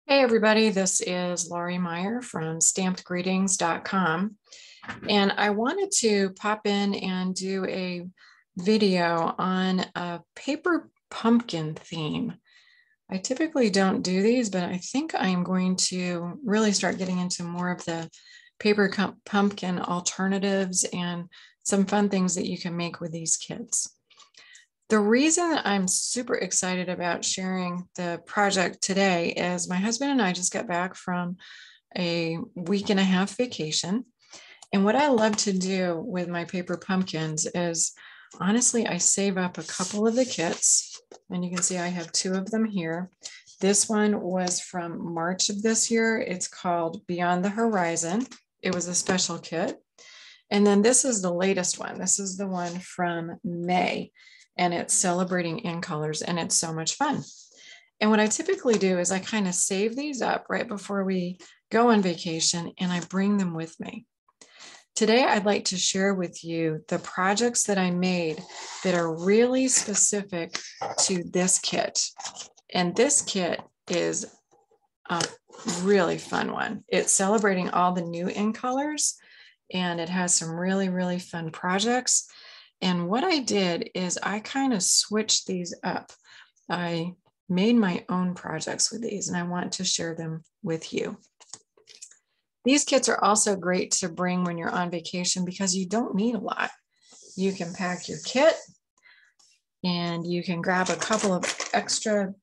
Hey everybody, this is Laurie Meyer from stampedgreetings.com, and I wanted to pop in and do a video on a paper pumpkin theme. I typically don't do these, but I think I am going to really start getting into more of the paper pumpkin alternatives and some fun things that you can make with these kits. The reason that I'm super excited about sharing the project today is my husband and I just got back from a week and a half vacation. And what I love to do with my paper pumpkins is, honestly, I save up a couple of the kits, and you can see I have two of them here. This one was from March of this year. It's called Beyond the Horizon. It was a special kit. And then this is the latest one. This is the one from May, and it's celebrating in colors, and it's so much fun. And what I typically do is I kind of save these up right before we go on vacation, and I bring them with me. Today, I'd like to share with you the projects that I made that are really specific to this kit. And this kit is a really fun one. It's celebrating all the new in colors, and it has some really, really fun projects. And what I did is I kind of switched these up. I made my own projects with these, and I want to share them with you. These kits are also great to bring when you're on vacation because you don't need a lot. You can pack your kit and you can grab a couple of extra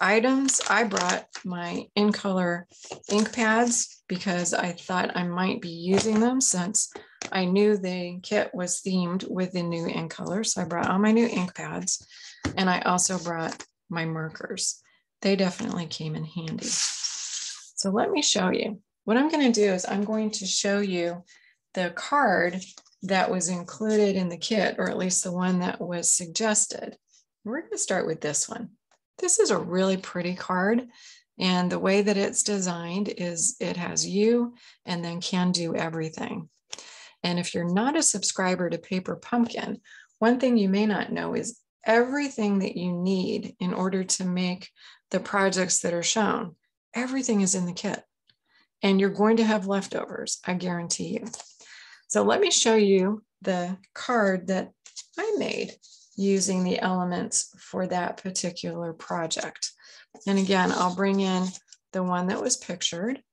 items. I brought my in color ink pads because I thought I might be using them since I knew the kit was themed with the new ink colors. So I brought all my new ink pads, and I also brought my markers. They definitely came in handy. So let me show you. What I'm going to do is I'm going to show you the card that was included in the kit, or at least the one that was suggested. We're going to start with this one. This is a really pretty card, and the way that it's designed is it has you and then can do everything. And if you're not a subscriber to Paper Pumpkin, one thing you may not know is everything that you need in order to make the projects that are shown, everything is in the kit. And you're going to have leftovers, I guarantee you. So let me show you the card that I made using the elements for that particular project. And again, I'll bring in the one that was pictured,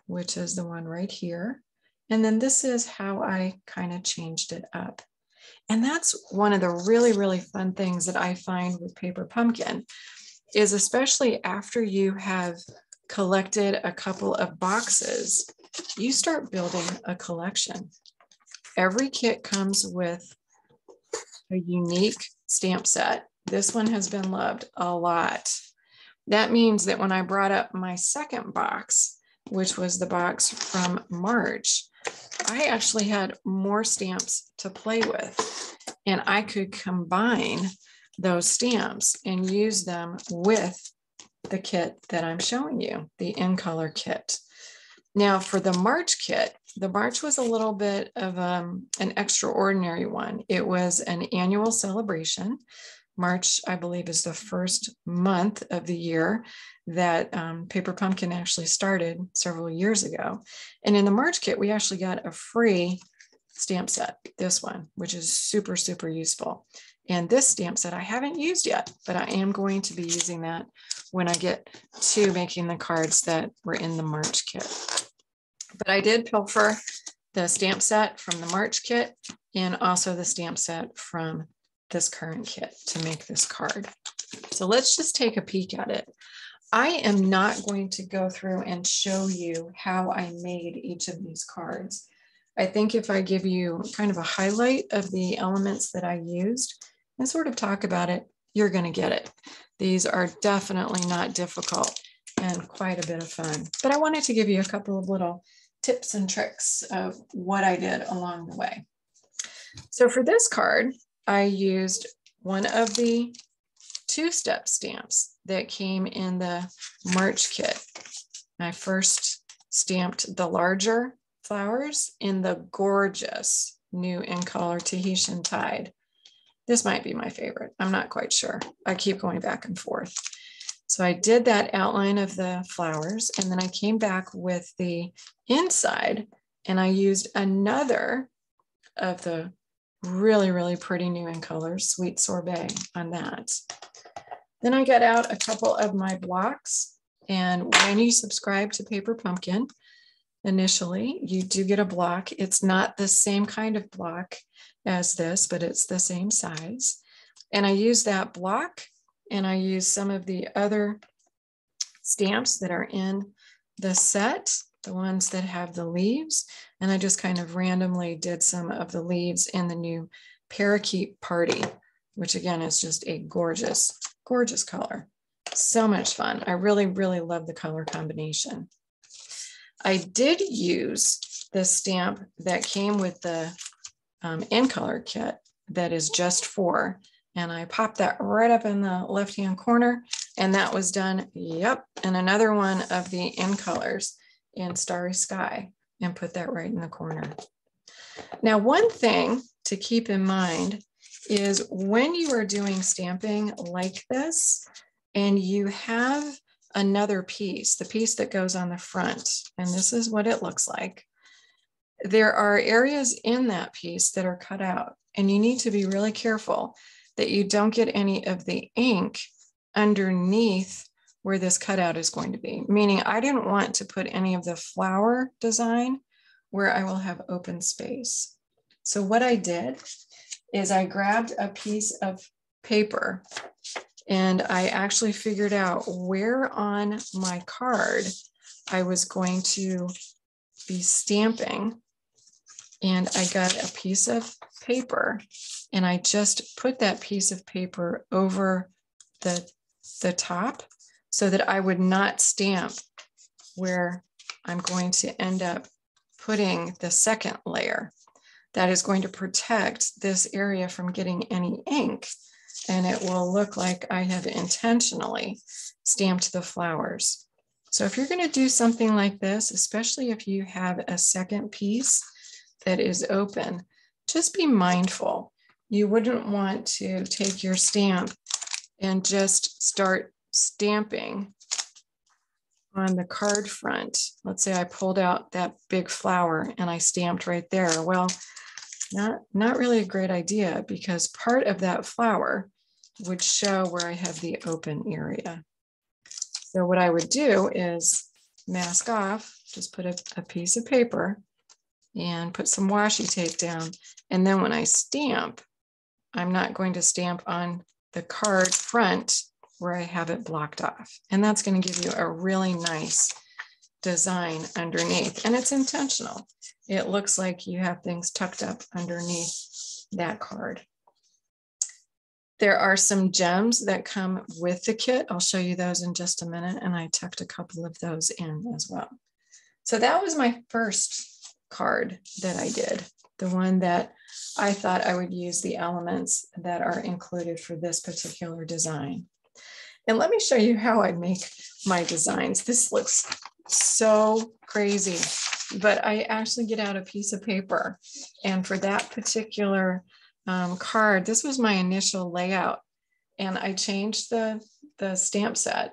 which is the one right here. And then this is how I kind of changed it up. And that's one of the really, really fun things that I find with Paper Pumpkin is, especially after you have collected a couple of boxes, you start building a collection. Every kit comes with a unique stamp set. This one has been loved a lot. That means that when I brought up my second box, which was the box from March, I actually had more stamps to play with, and I could combine those stamps and use them with the kit that I'm showing you, the in color kit. Now for the March kit, the March was a little bit of an extraordinary one. It was an annual celebration. March, I believe, is the first month of the year that Paper Pumpkin actually started several years ago. And in the March kit, we actually got a free stamp set, this one, which is super, super useful. And this stamp set I haven't used yet, but I am going to be using that when I get to making the cards that were in the March kit. But I did pilfer the stamp set from the March kit and also the stamp set from this current kit to make this card. So let's just take a peek at it. I am not going to go through and show you how I made each of these cards. I think if I give you kind of a highlight of the elements that I used and sort of talk about it, you're going to get it. These are definitely not difficult and quite a bit of fun. But I wanted to give you a couple of little tips and tricks of what I did along the way. So for this card, I used one of the two-step stamps that came in the March kit. I first stamped the larger flowers in the gorgeous new in color Tahitian Tide. This might be my favorite. I'm not quite sure. I keep going back and forth. So So I did that outline of the flowers, and then I came back with the inside, and I used another of the really, really pretty new in colors, Sweet Sorbet, on that. Then I got out a couple of my blocks, and when you subscribe to Paper Pumpkin, initially, you do get a block. It's not the same kind of block as this, but it's the same size. And I use that block, and I use some of the other stamps that are in the set, the ones that have the leaves. And I just kind of randomly did some of the leaves in the new Parakeet Party, which again is just a gorgeous, gorgeous color. So much fun. I really, really love the color combination. I did use the stamp that came with the in color kit that is just for, and I popped that right up in the left-hand corner, and that was done, yep, and another one of the in colors in Starry Sky, and put that right in the corner. Now, one thing to keep in mind is when you are doing stamping like this, and you have another piece, the piece that goes on the front, and this is what it looks like. There are areas in that piece that are cut out, and you need to be really careful that you don't get any of the ink underneath where this cutout is going to be. Meaning I didn't want to put any of the flower design where I will have open space. So what I did is I grabbed a piece of paper, and I actually figured out where on my card I was going to be stamping. And I got a piece of paper, and I just put that piece of paper over the top so that I would not stamp where I'm going to end up putting the second layer. That is going to protect this area from getting any ink, and it will look like I have intentionally stamped the flowers. So if you're going to do something like this, especially if you have a second piece that is open, just be mindful. You wouldn't want to take your stamp and just start stamping on the card front. Let's say I pulled out that big flower and I stamped right there. Well, not really a great idea, because part of that flower would show where I have the open area. So what I would do is mask off, just put a piece of paper and put some washi tape down. And then when I stamp, I'm not going to stamp on the card front where I have it blocked off. And that's going to give you a really nice design underneath. And it's intentional. It looks like you have things tucked up underneath that card. There are some gems that come with the kit. I'll show you those in just a minute. And I tucked a couple of those in as well. So that was my first card that I did, the one that I thought I would use the elements that are included for this particular design. And let me show you how I make my designs. This looks so crazy, but I actually get out a piece of paper, and for that particular card, this was my initial layout, and I changed the stamp set,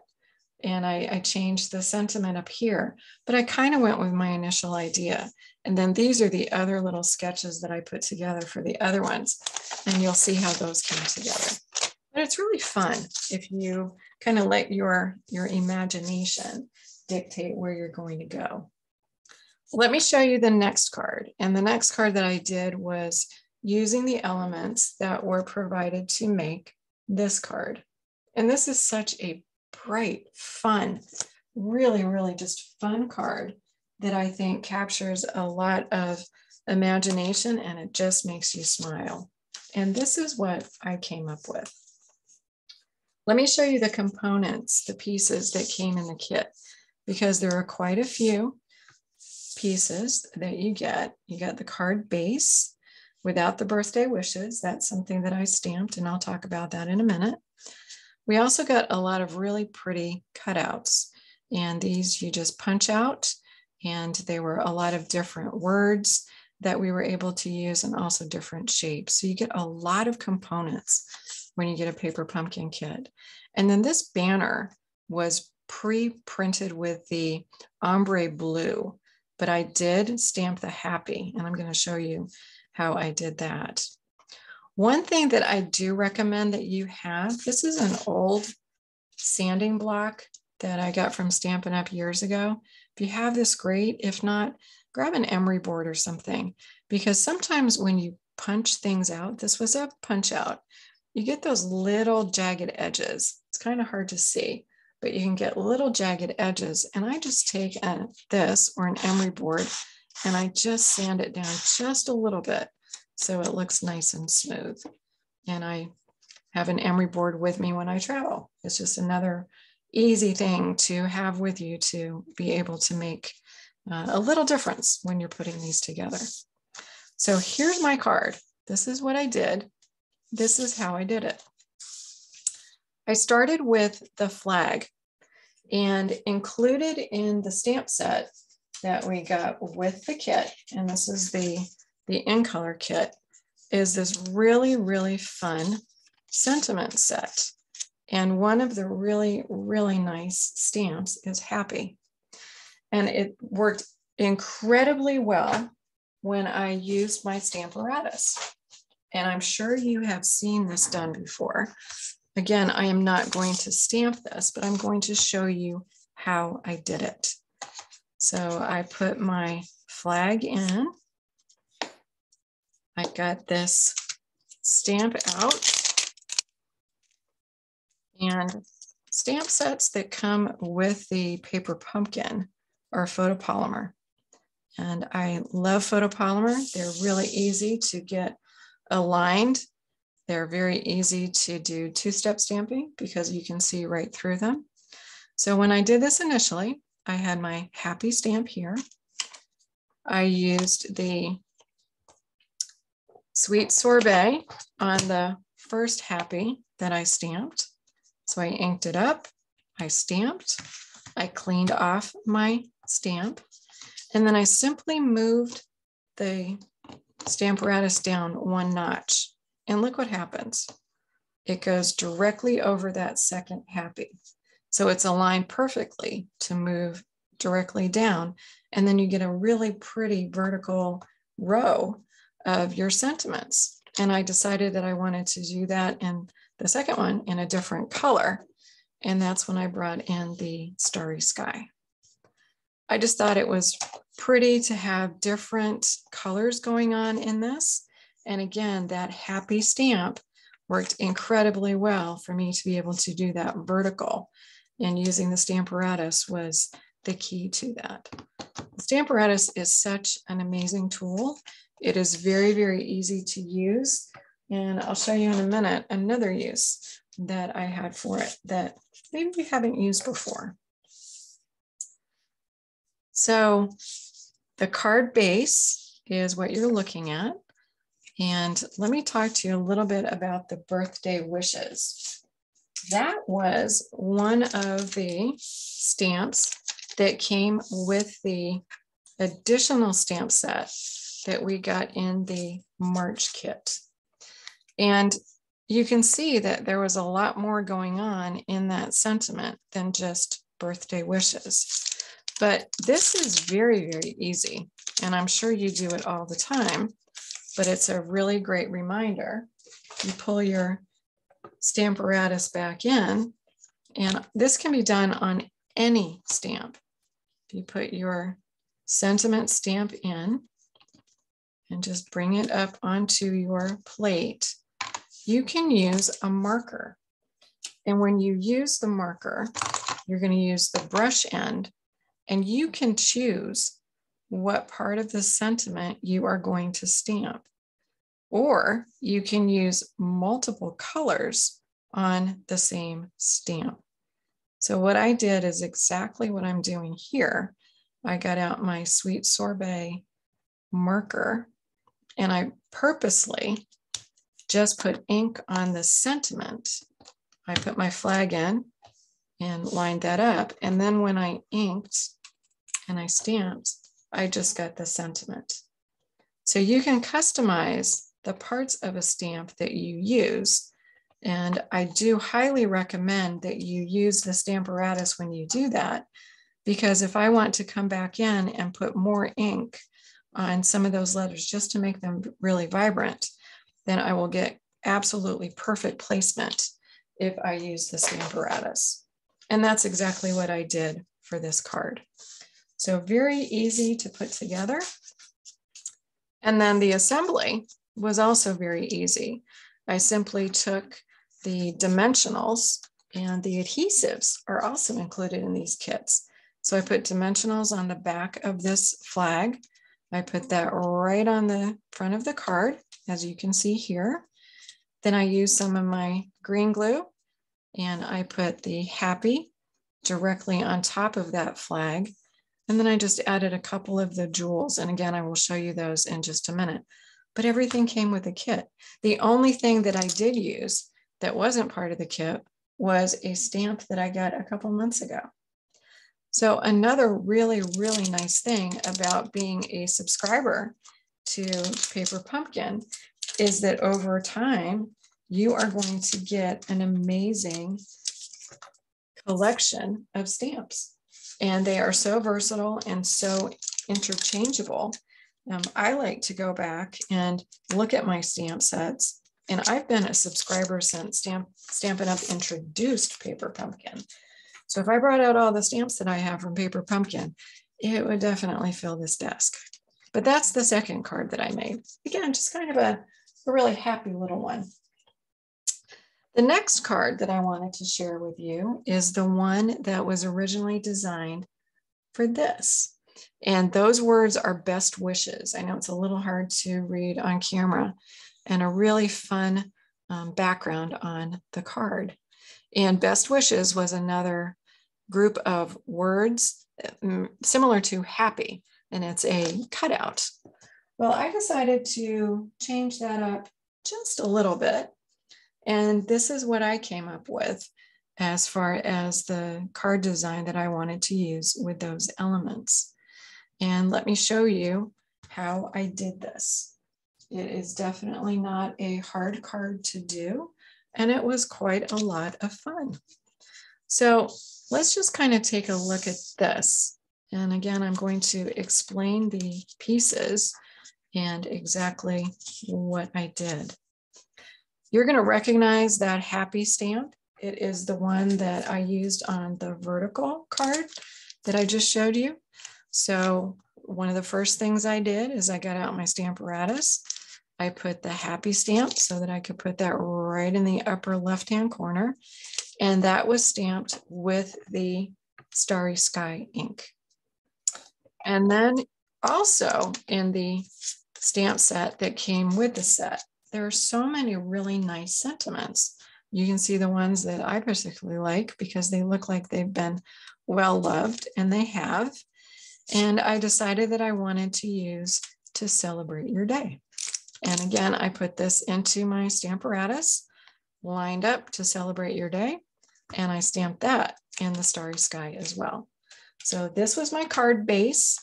and I changed the sentiment up here, but I kind of went with my initial idea. And then these are the other little sketches that I put together for the other ones, and you'll see how those came together. But it's really fun if you kind of let your imagination dictate where you're going to go. Let me show you the next card. And the next card that I did was using the elements that were provided to make this card. And this is such a bright, fun, really, really just fun card that I think captures a lot of imagination, and it just makes you smile. And this is what I came up with. Let me show you the components, the pieces that came in the kit, because there are quite a few pieces that you get. You get the card base without the birthday wishes. That's something that I stamped, and I'll talk about that in a minute. We also got a lot of really pretty cutouts, and these you just punch out, and they were a lot of different words that we were able to use, and also different shapes. So you get a lot of components when you get a Paper Pumpkin kit. And then this banner was pre-printed with the ombre blue, but I did stamp the happy, and I'm going to show you how I did that. One thing that I do recommend that you have, this is an old sanding block that I got from Stampin' Up! Years ago. If you have this, great. If not, grab an emery board or something, because sometimes when you punch things out, this was a punch out, you get those little jagged edges. It's kind of hard to see, but you can get little jagged edges. And I just take this or an emery board and I just sand it down just a little bit so it looks nice and smooth. And I have an emery board with me when I travel. It's just another easy thing to have with you to be able to make a little difference when you're putting these together. So here's my card. This is what I did. This is how I did it. I started with the flag, and included in the stamp set that we got with the kit, and this is the in color kit, is this really, really fun sentiment set. And one of the really, really nice stamps is happy. And it worked incredibly well when I used my Stamparatus. And I'm sure you have seen this done before. Again, I am not going to stamp this, but I'm going to show you how I did it. So I put my flag in. I got this stamp out. And stamp sets that come with the paper pumpkin are photopolymer. And I love photopolymer. They're really easy to get aligned. They're very easy to do two-step stamping because you can see right through them. So when I did this initially, I had my happy stamp here. I used the Sweet Sorbet on the first happy that I stamped. So I inked it up, I stamped, I cleaned off my stamp, and then I simply moved the Stamparatus down one notch. And look what happens. It goes directly over that second happy. So it's aligned perfectly to move directly down. And then you get a really pretty vertical row of your sentiments. And I decided that I wanted to do that in the second one in a different color. And that's when I brought in the Starry Sky. I just thought it was pretty to have different colors going on in this. And again, that happy stamp worked incredibly well for me to be able to do that vertical. And using the Stamparatus was the key to that. The Stamparatus is such an amazing tool. It is very, very easy to use. And I'll show you in a minute another use that I had for it that maybe we haven't used before. So the card base is what you're looking at. And let me talk to you a little bit about the birthday wishes. That was one of the stamps that came with the additional stamp set that we got in the March kit. And you can see that there was a lot more going on in that sentiment than just birthday wishes. But this is very, very easy. And I'm sure you do it all the time, but it's a really great reminder. You pull your Stamparatus back in, and this can be done on any stamp. You put your sentiment stamp in and just bring it up onto your plate. You can use a marker. And when you use the marker, you're going to use the brush end, and you can choose what part of the sentiment you are going to stamp. Or you can use multiple colors on the same stamp. So what I did is exactly what I'm doing here. I got out my Sweet Sorbet marker, and I purposely just put ink on the sentiment. I put my flag in and lined that up. And then when I inked and I stamped, I just got the sentiment. So you can customize the parts of a stamp that you use And I do highly recommend that you use the Stamparatus when you do that, because if I want to come back in and put more ink on some of those letters just to make them really vibrant, then I will get absolutely perfect placement if I use the Stamparatus. And that's exactly what I did for this card. So very easy to put together. And then the assembly was also very easy. I simply took the dimensionals, and the adhesives are also included in these kits. So I put dimensionals on the back of this flag. I put that right on the front of the card, as you can see here. Then I used some of my green glue, and I put the happy directly on top of that flag. And then I just added a couple of the jewels. And again, I will show you those in just a minute. But everything came with the kit. The only thing that I did use that wasn't part of the kit was a stamp that I got a couple months ago. So another really, really nice thing about being a subscriber to Paper Pumpkin is that over time, you are going to get an amazing collection of stamps. And they are so versatile and so interchangeable. I like to go back and look at my stamp sets. And I've been a subscriber since Stampin' Up! Introduced Paper Pumpkin. So if I brought out all the stamps that I have from Paper Pumpkin, it would definitely fill this desk. But that's the second card that I made. Again, just kind of a really happy little one. The next card that I wanted to share with you is the one that was originally designed for this. And those words are best wishes. I know it's a little hard to read on camera, and a really fun background on the card. And best wishes was another group of words similar to happy, and it's a cutout. Well, I decided to change that up just a little bit. And this is what I came up with as far as the card design that I wanted to use with those elements. And let me show you how I did this. It is definitely not a hard card to do, and it was quite a lot of fun. So let's just kind of take a look at this. And again, I'm going to explain the pieces and exactly what I did. You're going to recognize that happy stamp. It is the one that I used on the vertical card that I just showed you. So one of the first things I did is I got out my Stamparatus. I put the happy stamp so that I could put that right in the upper left-hand corner. And that was stamped with the Starry Sky ink. And then also in the stamp set that came with the set, there are so many really nice sentiments. You can see the ones that I particularly like because they look like they've been well loved, and they have. And I decided that I wanted to use to celebrate your day. And again, I put this into my Stamparatus, lined up to celebrate your day, and I stamped that in the Starry Sky as well. So this was my card base.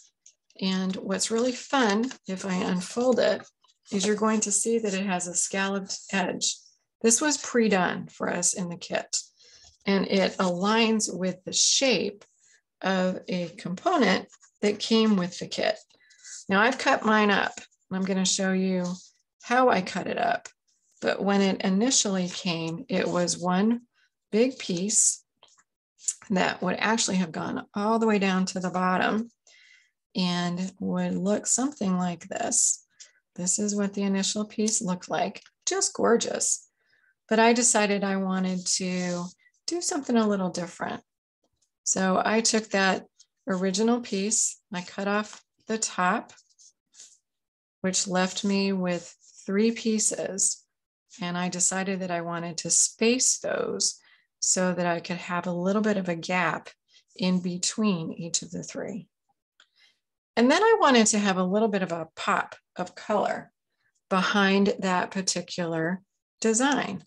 And what's really fun, if I unfold it, is you're going to see that it has a scalloped edge. This was pre-done for us in the kit, and it aligns with the shape of a component that came with the kit. Now I've cut mine up. I'm going to show you how I cut it up. But when it initially came, it was one big piece that would actually have gone all the way down to the bottom and would look something like this. This is what the initial piece looked like, just gorgeous. But I decided I wanted to do something a little different. So I took that original piece, I cut off the top, which left me with 3 pieces. And I decided that I wanted to space those so that I could have a little bit of a gap in between each of the 3. And then I wanted to have a little bit of a pop of color behind that particular design.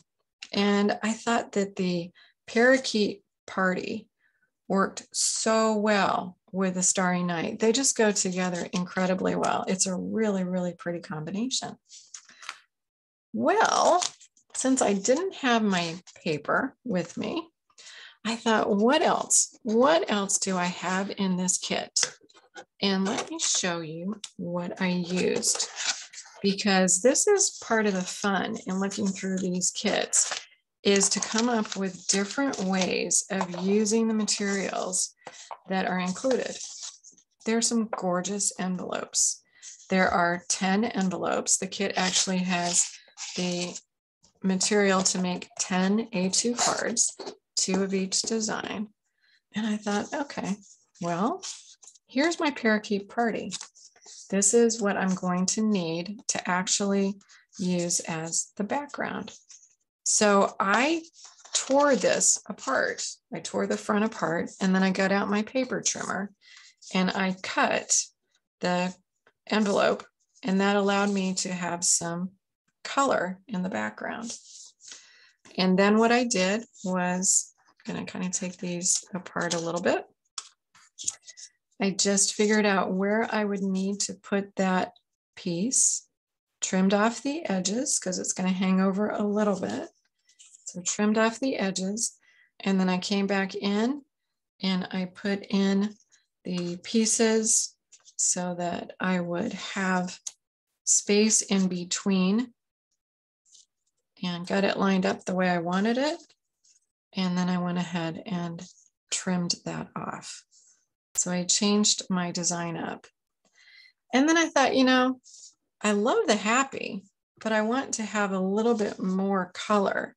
And I thought that the Parakeet Party worked so well with the Starry Night. They just go together incredibly well. It's a really, really pretty combination. Well, since I didn't have my paper with me, I thought, what else? What else do I have in this kit? And let me show you what I used, because this is part of the fun in looking through these kits, is to come up with different ways of using the materials that are included. There are some gorgeous envelopes. There are 10 envelopes. The kit actually has the material to make 10 A2 cards, 2 of each design. And I thought, okay, well, here's my parakeet party. This is what I'm going to need to actually use as the background. So I tore this apart. I tore the front apart, and then I got out my paper trimmer and I cut the envelope, and that allowed me to have some color in the background. And then what I did was, I'm going to kind of take these apart a little bit. I just figured out where I would need to put that piece, trimmed off the edges because it's going to hang over a little bit. So trimmed off the edges, and then I came back in and I put in the pieces so that I would have space in between, and got it lined up the way I wanted it. And then I went ahead and trimmed that off. So I changed my design up. And then I thought, you know, I love the happy, but I want to have a little bit more color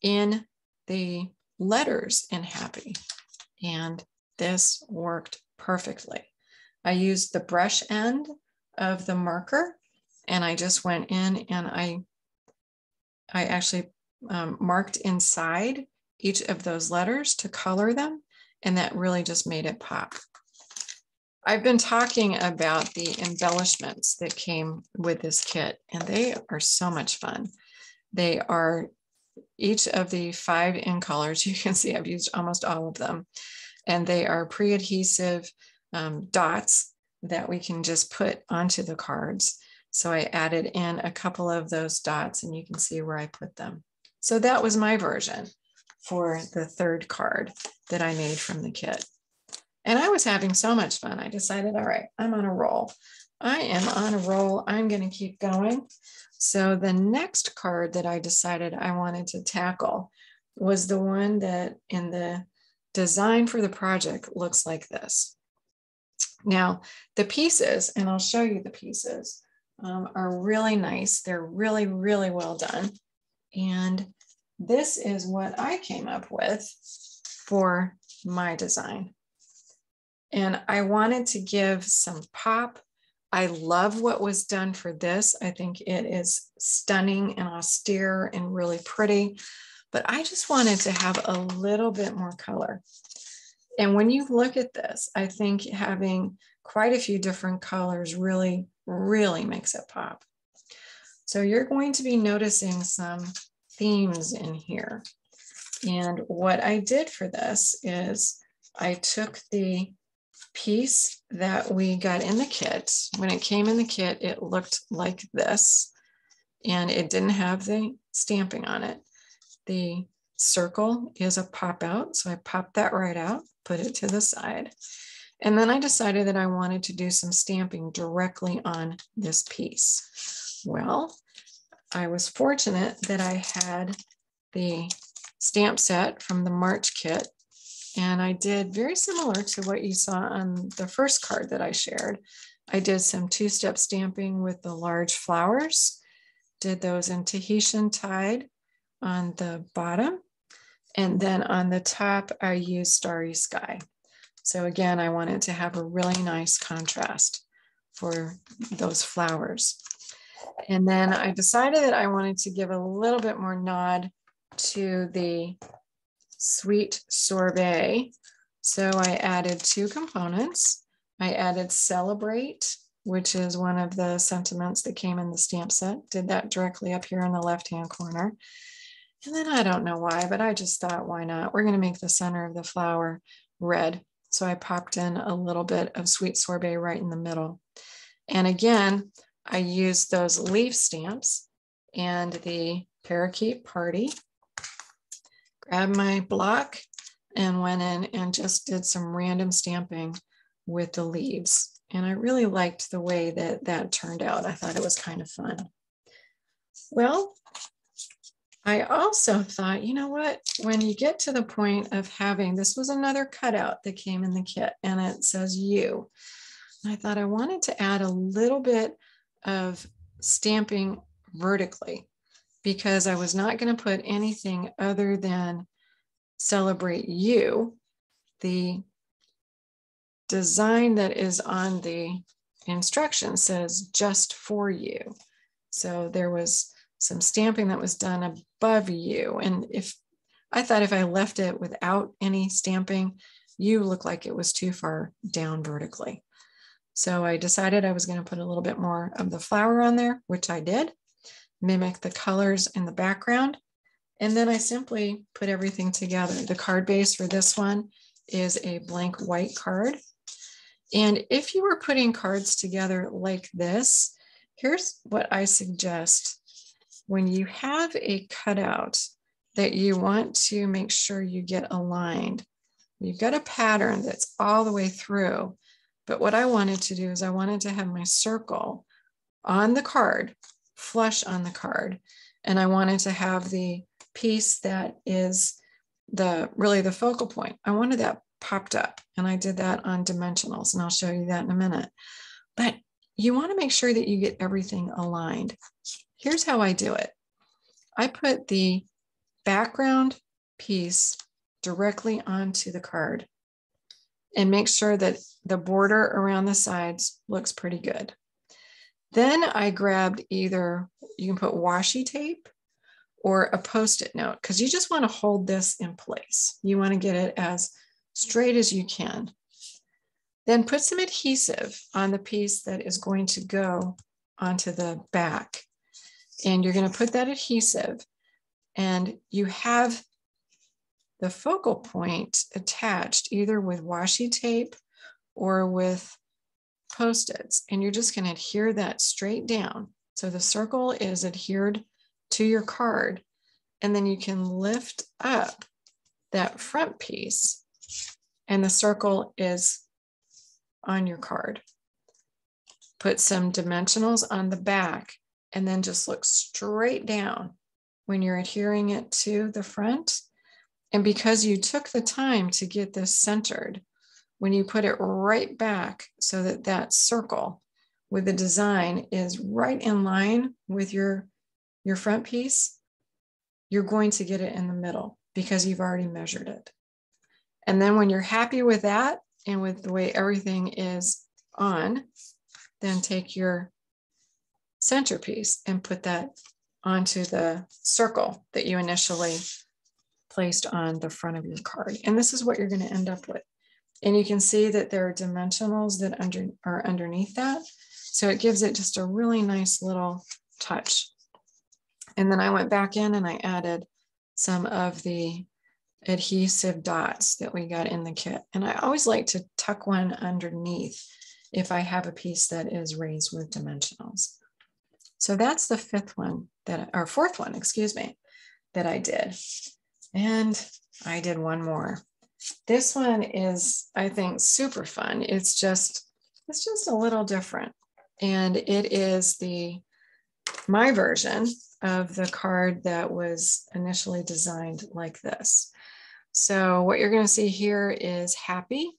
in the letters in happy. And this worked perfectly. I used the brush end of the marker, and I just went in and I actually marked inside each of those letters to color them, and that really just made it pop. I've been talking about the embellishments that came with this kit, and they are so much fun. They are each of the 5 in colors. You can see I've used almost all of them, and they are pre-adhesive dots that we can just put onto the cards. So I added in a couple of those dots, and you can see where I put them. So that was my version for the 3rd card that I made from the kit. And I was having so much fun. I decided, all right, I'm on a roll. I am on a roll. I'm going to keep going. So the next card that I decided I wanted to tackle was the one that in the design for the project looks like this. Now, the pieces, and I'll show you the pieces, are really nice. They're really, really well done. And this is what I came up with for my design. And I wanted to give some pop. I love what was done for this. I think it is stunning and austere and really pretty, but I just wanted to have a little bit more color. And when you look at this, I think having quite a few different colors really, really makes it pop. So you're going to be noticing some themes in here. And what I did for this is I took the piece that we got in the kit. When it came in the kit, it looked like this, and it didn't have the stamping on it. The circle is a pop out, so I popped that right out, put it to the side. And then I decided that I wanted to do some stamping directly on this piece. Well, I was fortunate that I had the stamp set from the March kit, and I did very similar to what you saw on the first card that I shared. I did some 2-step stamping with the large flowers, did those in Tahitian tide on the bottom, and then on the top, I used Starry Sky. So again, I wanted to have a really nice contrast for those flowers. And then I decided that I wanted to give a little bit more nod to the sweet sorbet. So I added 2 components. I added Celebrate, which is one of the sentiments that came in the stamp set. Did that directly up here in the left-hand corner. And then I don't know why, but I just thought, why not? We're going to make the center of the flower red. So I popped in a little bit of Sweet Sorbet right in the middle. And again, I used those leaf stamps and the Parakeet Party. Grabbed my block and went in and just did some random stamping with the leaves. And I really liked the way that that turned out. I thought it was kind of fun. Well, I also thought, you know what, when you get to the point of having, this was another cutout that came in the kit and it says you. And I thought I wanted to add a little bit of stamping vertically because I was not going to put anything other than Celebrate You. The design that is on the instruction says just for you. So there was some stamping that was done above you. And I thought if I left it without any stamping, you looked like it was too far down vertically. So I decided I was going to put a little bit more of the flower on there, which I did, mimic the colors in the background. And then I simply put everything together. The card base for this one is a blank white card. And if you were putting cards together like this, here's what I suggest. When you have a cutout that you want to make sure you get aligned, you've got a pattern that's all the way through. But what I wanted to do is I wanted to have my circle on the card, flush on the card. And I wanted to have the piece that is really the focal point. I wanted that popped up, and I did that on dimensionals, and I'll show you that in a minute. But you want to make sure that you get everything aligned. Here's how I do it. I put the background piece directly onto the card and make sure that the border around the sides looks pretty good. Then I grabbed either, you can put washi tape or a Post-it note, because you just want to hold this in place. You want to get it as straight as you can. Then put some adhesive on the piece that is going to go onto the back. And you're going to put that adhesive, and you have the focal point attached either with washi tape or with Post-its. And you're just going to adhere that straight down. So the circle is adhered to your card, and then you can lift up that front piece and the circle is on your card. Put some dimensionals on the back and then just look straight down when you're adhering it to the front. And because you took the time to get this centered, when you put it right back so that that circle with the design is right in line with your front piece, you're going to get it in the middle because you've already measured it. And then when you're happy with that and with the way everything is on, then take your centerpiece and put that onto the circle that you initially placed on the front of your card. And this is what you're going to end up with. And you can see that there are dimensionals that are underneath that. So it gives it just a really nice little touch. And then I went back in and I added some of the adhesive dots that we got in the kit. And I always like to tuck one underneath if I have a piece that is raised with dimensionals. So that's the fourth one, excuse me, that I did. And I did one more. This one is, I think, super fun. It's just a little different. And it is my version of the card that was initially designed like this. So what you're going to see here is Happy.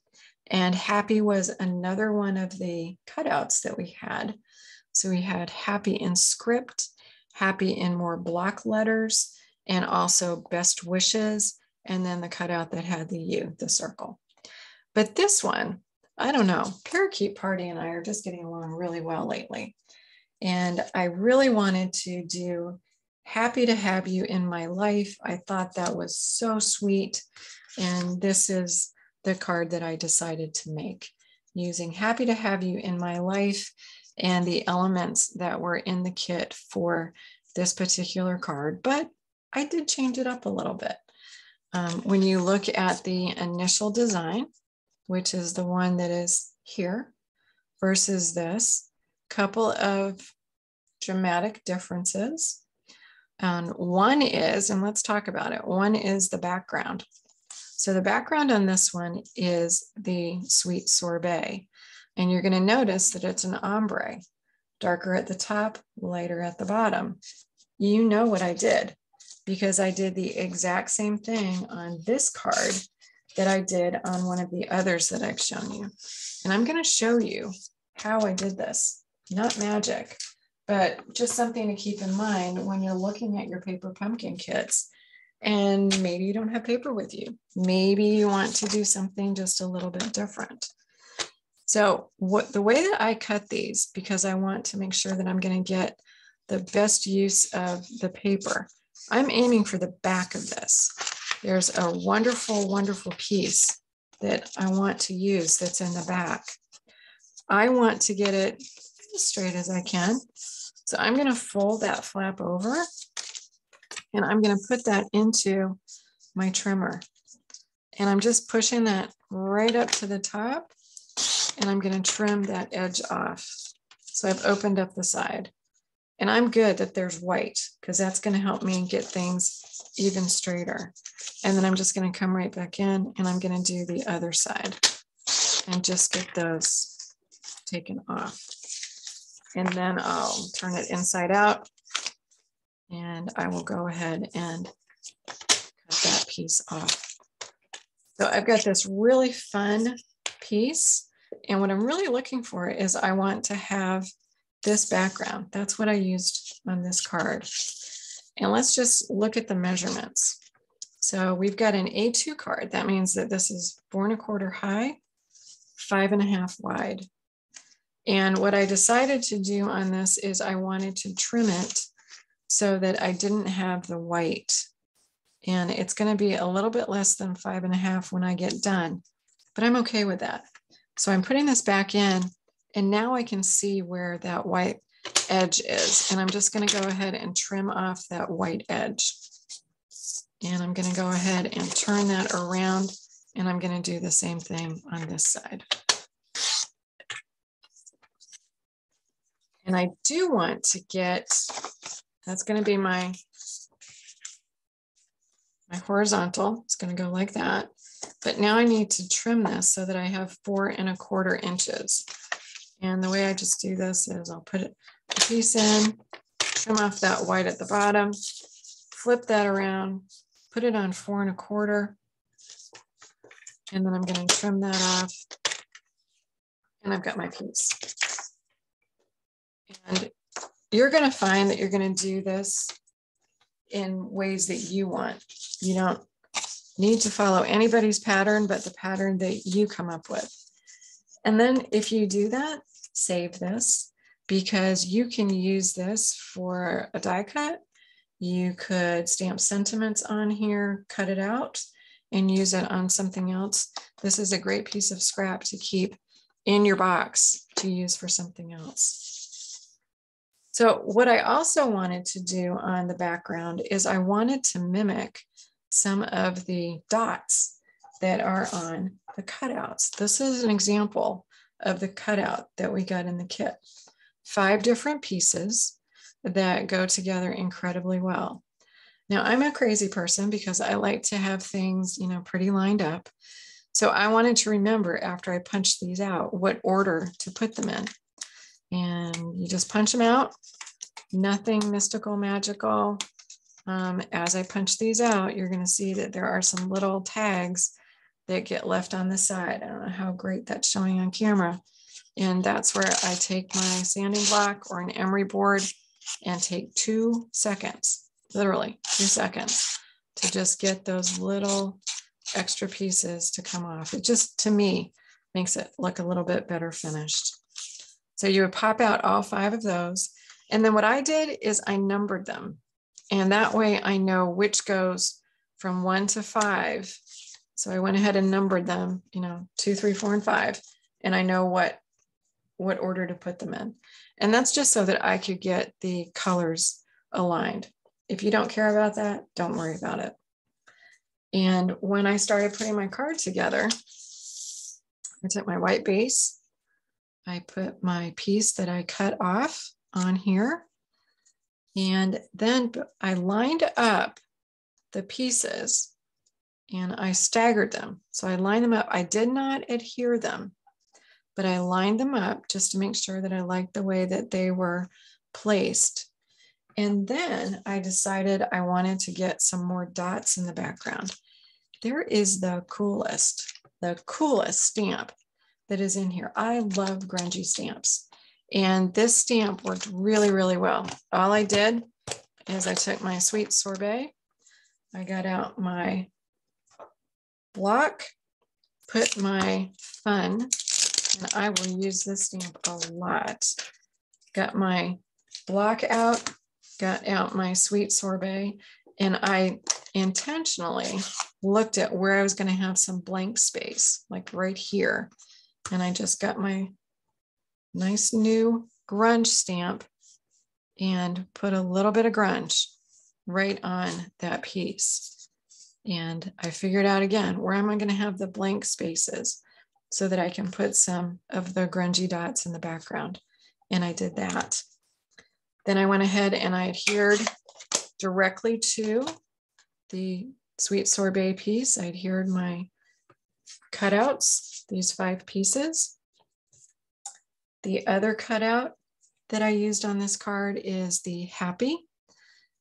And Happy was another one of the cutouts that we had. So we had Happy in script, Happy in more block letters, and also Best Wishes, and then the cutout that had the U, the circle. But this one, I don't know, Parakeet Party and I are just getting along really well lately. And I really wanted to do Happy to Have You in My Life. I thought that was so sweet. And this is the card that I decided to make using Happy to Have You in My Life and the elements that were in the kit for this particular card. But I did change it up a little bit. When you look at the initial design, which is the one that is here versus this, couple of dramatic differences. And one is, and let's talk about it, one is the background. So the background on this one is the Sweet Sorbet. And you're going to notice that it's an ombre, darker at the top, lighter at the bottom. You know what I did, because I did the exact same thing on this card that I did on one of the others that I've shown you. And I'm going to show you how I did this. Not magic, but just something to keep in mind when you're looking at your paper pumpkin kits. And maybe you don't have paper with you. Maybe you want to do something just a little bit different. So the way that I cut these, because I want to make sure that I'm going to get the best use of the paper, I'm aiming for the back of this. There's a wonderful, wonderful piece that I want to use that's in the back. I want to get it as straight as I can. So I'm going to fold that flap over, and I'm going to put that into my trimmer. And I'm just pushing that right up to the top, and I'm going to trim that edge off. So I've opened up the side, and I'm good that there's white, because that's going to help me get things even straighter. And then I'm just going to come right back in, and I'm going to do the other side and just get those taken off. And then I'll turn it inside out, and I will go ahead and cut that piece off. So I've got this really fun piece, and what I'm really looking for is I want to have this background. That's what I used on this card. And let's just look at the measurements. So we've got an A2 card. That means that this is 4 1/4 high, 5 1/2 wide. And what I decided to do on this is I wanted to trim it so that I didn't have the white. And it's going to be a little bit less than 5 1/2 when I get done, but I'm okay with that. So I'm putting this back in, and now I can see where that white edge is. And I'm just going to go ahead and trim off that white edge. And I'm going to go ahead and turn that around, and I'm going to do the same thing on this side. And I do want to get, that's going to be my horizontal. It's going to go like that. But now I need to trim this so that I have 4 1/4 inches. And the way I just do this is I'll put a piece in, trim off that white at the bottom, flip that around, put it on 4 1/4. And then I'm going to trim that off. And I've got my piece. And you're going to find that you're going to do this in ways that you want. You don't need to follow anybody's pattern, but the pattern that you come up with. And then if you do that, save this, because you can use this for a die cut. You could stamp sentiments on here, cut it out, and use it on something else. This is a great piece of scrap to keep in your box to use for something else. So what I also wanted to do on the background is I wanted to mimic some of the dots that are on the cutouts. This is an example of the cutout that we got in the kit. 5 different pieces that go together incredibly well. Now I'm a crazy person because I like to have things, you know, pretty lined up. So I wanted to remember after I punched these out, what order to put them in. And you just punch them out, nothing mystical, magical. As I punch these out, you're going to see that there are some little tags that get left on the side. I don't know how great that's showing on camera. And that's where I take my sanding block or an emery board and take 2 seconds, literally 2 seconds, to just get those little extra pieces to come off. It just, to me, makes it look a little bit better finished. So you would pop out all 5 of those. And then what I did is I numbered them. And that way I know which goes from 1 to 5. So I went ahead and numbered them, you know, 2, 3, 4, and 5. And I know what order to put them in. And that's just so that I could get the colors aligned. If you don't care about that, don't worry about it. And when I started putting my card together, I took my white base, I put my piece that I cut off on here, And then I lined up the pieces and I staggered them. So I lined them up. I did not adhere them, but I lined them up just to make sure that I liked the way that they were placed. And then I decided I wanted to get some more dots in the background. There is the coolest stamp that is in here. I love grungy stamps. And this stamp worked really, really well. All I did is I took my sweet sorbet, I got out my block, put my fun, and I will use this stamp a lot. Got my block out, got out my sweet sorbet, and I intentionally looked at where I was going to have some blank space, like right here. And I just got my nice new grunge stamp and put a little bit of grunge right on that piece. And I figured out again, where am I going to have the blank spaces so that I can put some of the grungy dots in the background. And I did that. Then I went ahead and I adhered directly to the sweet sorbet piece. I adhered my cutouts, these 5 pieces. The other cutout that I used on this card is the happy.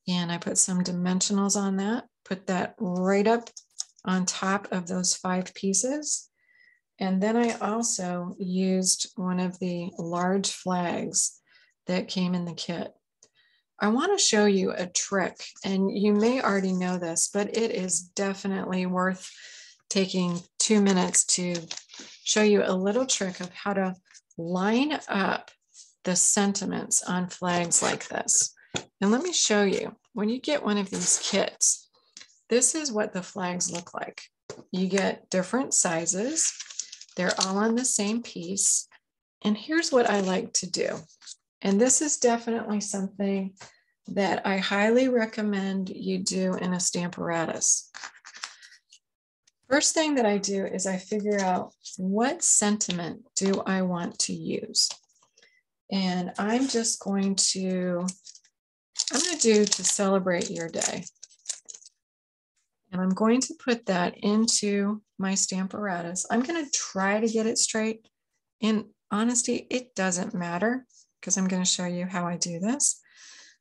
And I put some dimensionals on that, put that right up on top of those 5 pieces. And then I also used one of the large flags that came in the kit. I want to show you a trick, and you may already know this, but it is definitely worth taking 2 minutes to show you a little trick of how to line up the sentiments on flags like this. And let me show you, when you get one of these kits, this is what the flags look like. You get different sizes. They're all on the same piece. And here's what I like to do. And this is definitely something that I highly recommend you do in a Stamparatus. First thing that I do is I figure out what sentiment do I want to use. And I'm just going to, do to celebrate your day. And I'm going to put that into my Stamparatus. I'm going to try to get it straight. In honesty, it doesn't matter because I'm going to show you how I do this.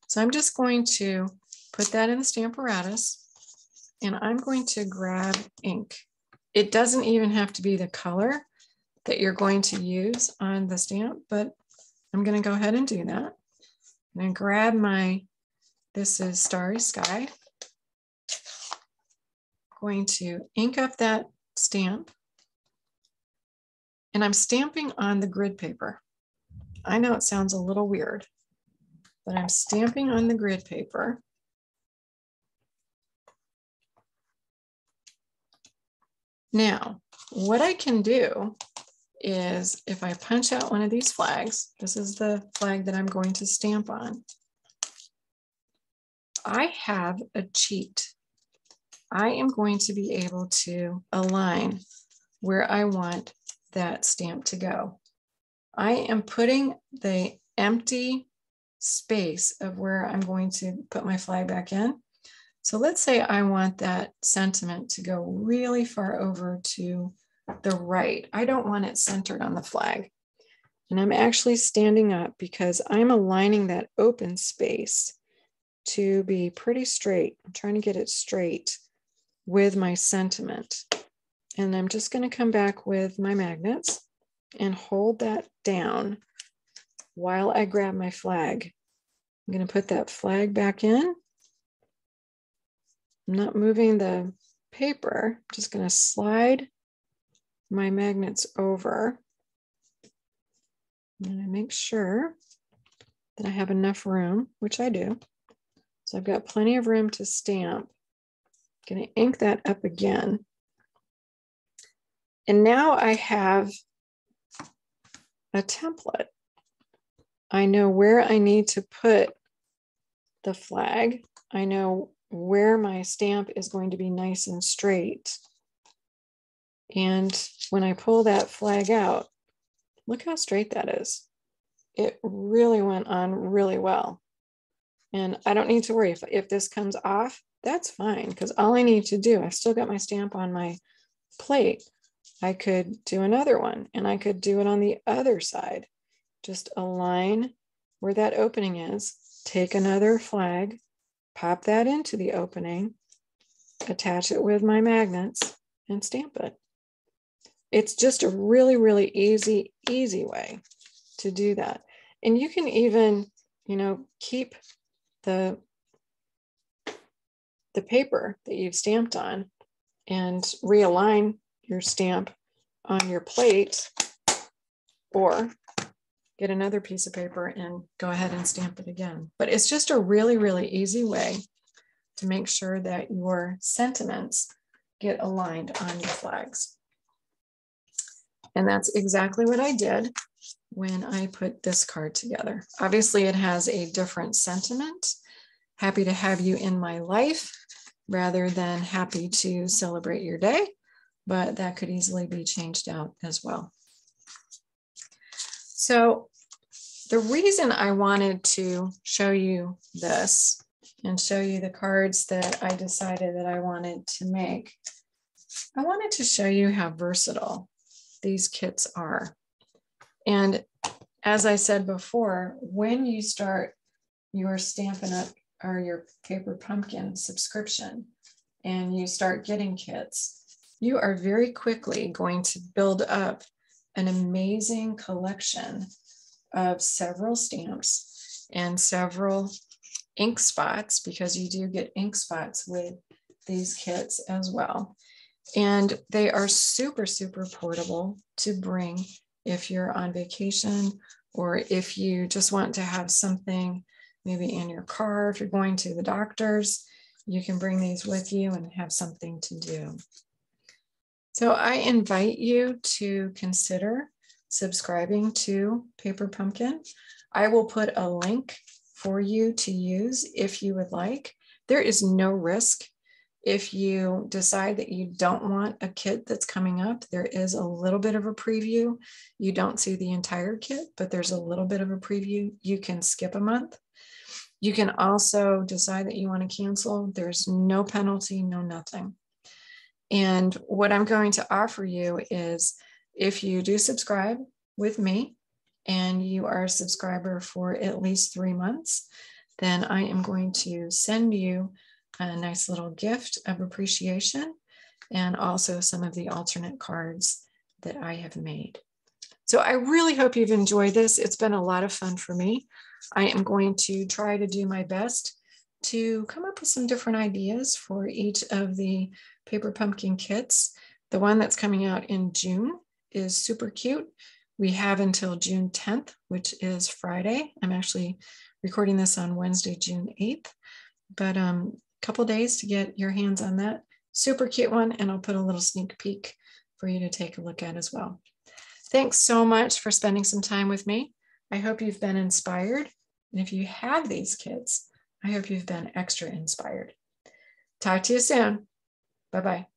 So I'm just going to put that in the Stamparatus and I'm going to grab ink. It doesn't even have to be the color that you're going to use on the stamp, but I'm going to go ahead and do that. I'm going to grab my, this is Starry Sky. Going to ink up that stamp. And I'm stamping on the grid paper. I know it sounds a little weird, but I'm stamping on the grid paper. Now, what I can do is if I punch out one of these flags, this is the flag that I'm going to stamp on. I have a cheat. I am going to be able to align where I want that stamp to go. I am putting the empty space of where I'm going to put my flag back in. So let's say I want that sentiment to go really far over to the right. I don't want it centered on the flag. And I'm actually standing up because I'm aligning that open space to be pretty straight. I'm trying to get it straight with my sentiment. And I'm just going to come back with my magnets and hold that down while I grab my flag. I'm going to put that flag back in. I'm not moving the paper. I'm just going to slide my magnets over. I'm going to make sure that I have enough room, which I do. So I've got plenty of room to stamp. I'm going to ink that up again. And now I have a template. I know where I need to put the flag. I know where my stamp is going to be nice and straight. And when I pull that flag out, look how straight that is. It really went on really well. And I don't need to worry if this comes off, that's fine, because all I need to do, I've still got my stamp on my plate. I could do another one, and I could do it on the other side. Just align where that opening is, take another flag, pop that into the opening, attach it with my magnets, and stamp it. It's just a really, really easy way to do that. And you can even, keep the paper that you've stamped on and realign your stamp on your plate, or get another piece of paper and go ahead and stamp it again. But it's just a really, really easy way to make sure that your sentiments get aligned on your flags. And that's exactly what I did when I put this card together. Obviously, it has a different sentiment. Happy to have you in my life, rather than happy to celebrate your day, but that could easily be changed out as well. So the reason I wanted to show you this and show you the cards that I decided that I wanted to make, I wanted to show you how versatile these kits are. And as I said before, when you start your Stampin' Up! Or your Paper Pumpkin subscription and you start getting kits, you are very quickly going to build up an amazing collection of several stamps and several ink spots, because you do get ink spots with these kits as well. And they are super, super portable to bring if you're on vacation, or if you just want to have something maybe in your car. If you're going to the doctor's, you can bring these with you and have something to do. So I invite you to consider subscribing to Paper Pumpkin. I will put a link for you to use if you would like. There is no risk. If you decide that you don't want a kit that's coming up, there is a little bit of a preview. You don't see the entire kit, but there's a little bit of a preview. You can skip a month. You can also decide that you want to cancel. There's no penalty, no nothing. And what I'm going to offer you is, if you do subscribe with me and you are a subscriber for at least 3 months, then I am going to send you a nice little gift of appreciation, and also some of the alternate cards that I have made. So I really hope you've enjoyed this. It's been a lot of fun for me. I am going to try to do my best to come up with some different ideas for each of the Paper Pumpkin kits. The one that's coming out in June is super cute. We have until June 10th, which is Friday. I'm actually recording this on Wednesday, June 8th, but a couple days to get your hands on that. Super cute one, and I'll put a little sneak peek for you to take a look at as well. Thanks so much for spending some time with me. I hope you've been inspired. And if you have these kits, I hope you've been extra inspired. Talk to you soon. Bye-bye.